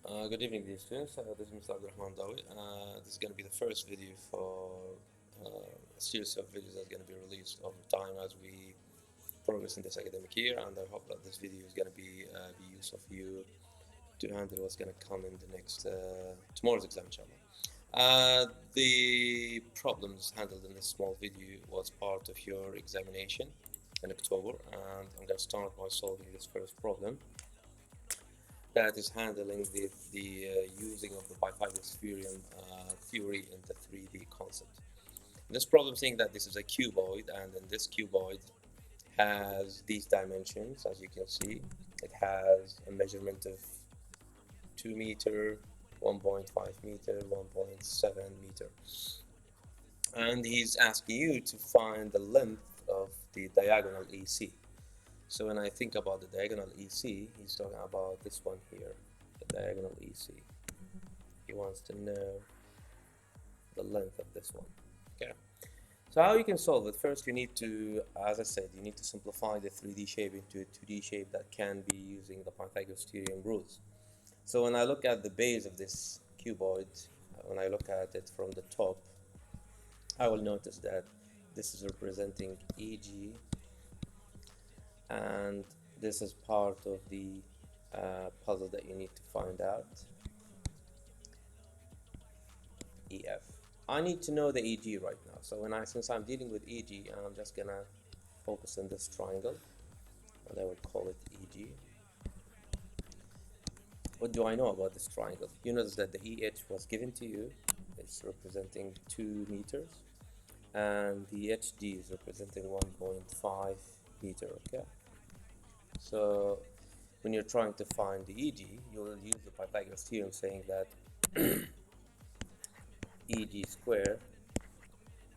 Good evening, dear students. This is Mr. Abdurrahman Dawi. This is going to be the first video for a series of videos that's going to be released over time as we progress in this academic year, and I hope that this video is going to be use of you to handle what's going to come in the next tomorrow's exam, inshallah. The problems handled in this small video was part of your examination in October, and I'm going to start by solving this first problem. That is handling the using of the Pythagoras theorem theory in the 3D concept. This problem saying that this is a cuboid, and then this cuboid has these dimensions, as you can see. It has a measurement of 2 meter, 1.5 meter, 1.7 meter. And he's asking you to find the length of the diagonal EC. So when I think about the diagonal EC, he's talking about this one here, the diagonal EC. He wants to know the length of this one. Okay. So how you can solve it? First, you need to, as I said, you need to simplify the 3D shape into a 2D shape that can be using the Pythagoras theorem rules. So when I look at the base of this cuboid, when I look at it from the top, I will notice that this is representing EG, and this is part of the puzzle that you need to find out. EF. I need to know the EG right now. So since I'm dealing with EG, I'm just gonna focus on this triangle, and I will call it EG. What do I know about this triangle? You notice that the EH was given to you. It's representing 2 meters, and the HD is representing 1.5 meter. Okay. So when you're trying to find the EG, you will use the Pythagoras theorem saying that EG squared,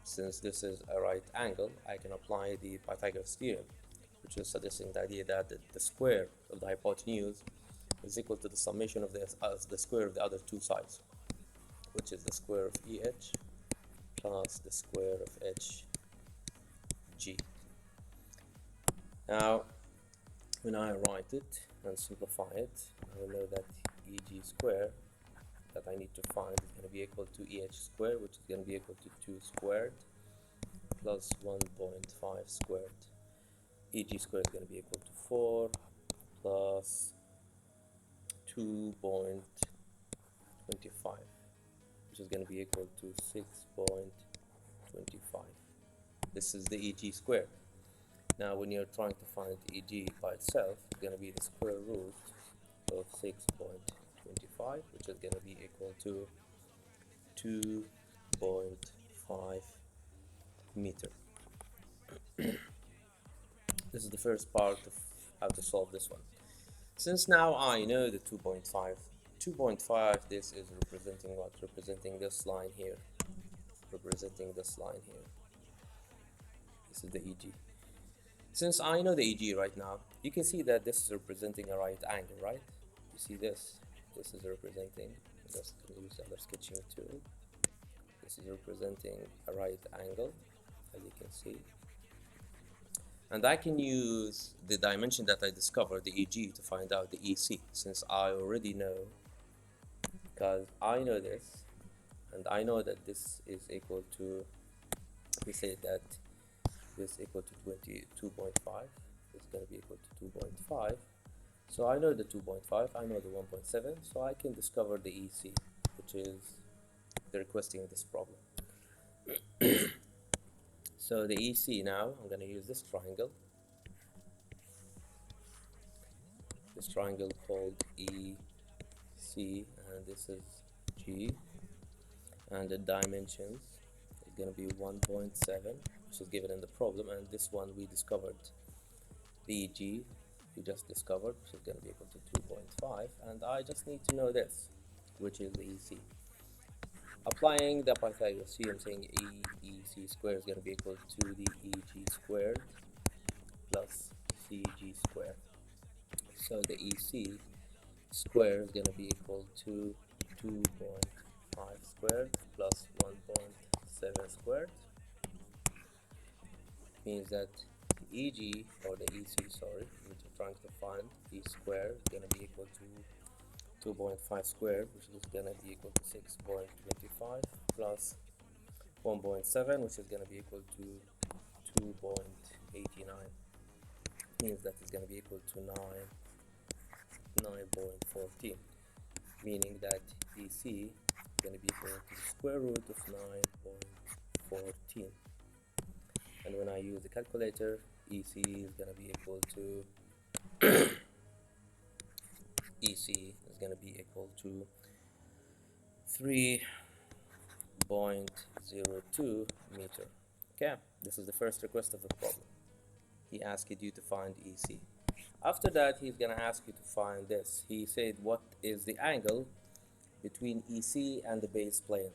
since this is a right angle, I can apply the Pythagoras theorem, which is suggesting the idea that the square of the hypotenuse is equal to the summation of the square of the other two sides, which is the square of EH plus the square of HG. Now, when I write it and simplify it, I will know that EG squared that I need to find is going to be equal to EH squared, which is going to be equal to 2 squared plus 1.5 squared. EG squared is going to be equal to 4 plus 2.25, which is going to be equal to 6.25. This is the EG squared. Now when you're trying to find EG by itself, it's going to be the square root of 6.25, which is going to be equal to 2.5 meter. This is the first part of how to solve this one. Since now I know the 2.5, this is representing what? Representing this line here. Representing this line here. This is the EG. Since I know the EG right now, you can see that this is representing a right angle, right? You see this? This is representing, just use the other sketching tool. This is representing a right angle, as you can see. And I can use the dimension that I discovered, the EG, to find out the EC, since I already know, because I know this, and I know that this is equal to, we say that this is equal to 2.5, it's going to be equal to 2.5. So I know the 2.5, I know the 1.7, so I can discover the EC, which is the requesting of this problem. So the EC now, I'm going to use this triangle called EC, and this is G, and the dimensions is going to be 1.7, which is given in the problem, and this one we discovered, the EG we just discovered, which is going to be equal to 2.5, and I just need to know this, which is the EC. Applying the Pythagoras theorem, saying EC squared is going to be equal to the EG squared plus CG squared. So the EC squared is going to be equal to 2.5 squared plus 1.7 squared. Means that the EG, or the EC, sorry, which I'm trying to find, E squared is going to be equal to 2.5 squared, which is gonna be equal to 6.25 plus 1.7, which is gonna be equal to 2.89. Means that it's gonna be equal to 9.14, meaning that EC is gonna be equal to the square root of 9.14. And when I use the calculator, EC is gonna be equal to EC is gonna be equal to 3.02 meter. Okay, this is the first request of the problem. He asked you to find EC. After that, he's gonna ask you to find this. He said, what is the angle between EC and the base plane?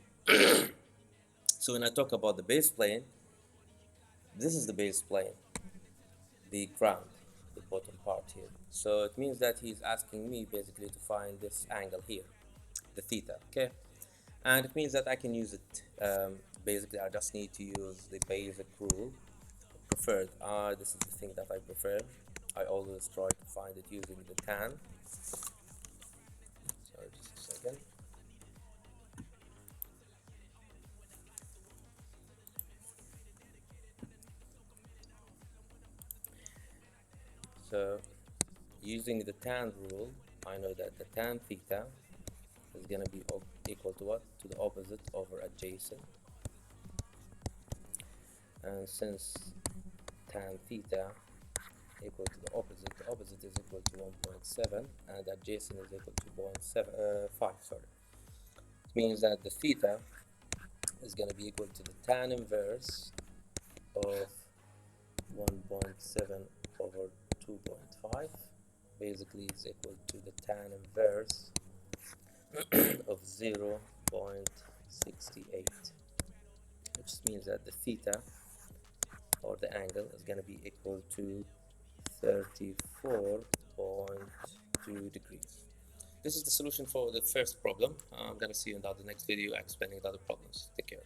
So when I talk about the base plane, this is the base plane, the ground, the bottom part here. So it means that he's asking me basically to find this angle here, the theta, okay? And it means that I can use it. Basically, I just need to use the basic rule, preferred. This is the thing that I prefer. I always try to find it using the tan. Sorry, just a second. So using the tan rule, I know that the tan theta is going to be equal to what? To the opposite over adjacent. And since tan theta equal to the opposite is equal to 1.7 and adjacent is equal to 0.75, sorry. It means that the theta is going to be equal to the tan inverse of 1.7 over 2.5. Basically is equal to the tan inverse of 0.68, which means that the theta or the angle is going to be equal to 34.2 degrees. This is the solution for the first problem. I'm going to see you in the next video explaining the other problems. Take care.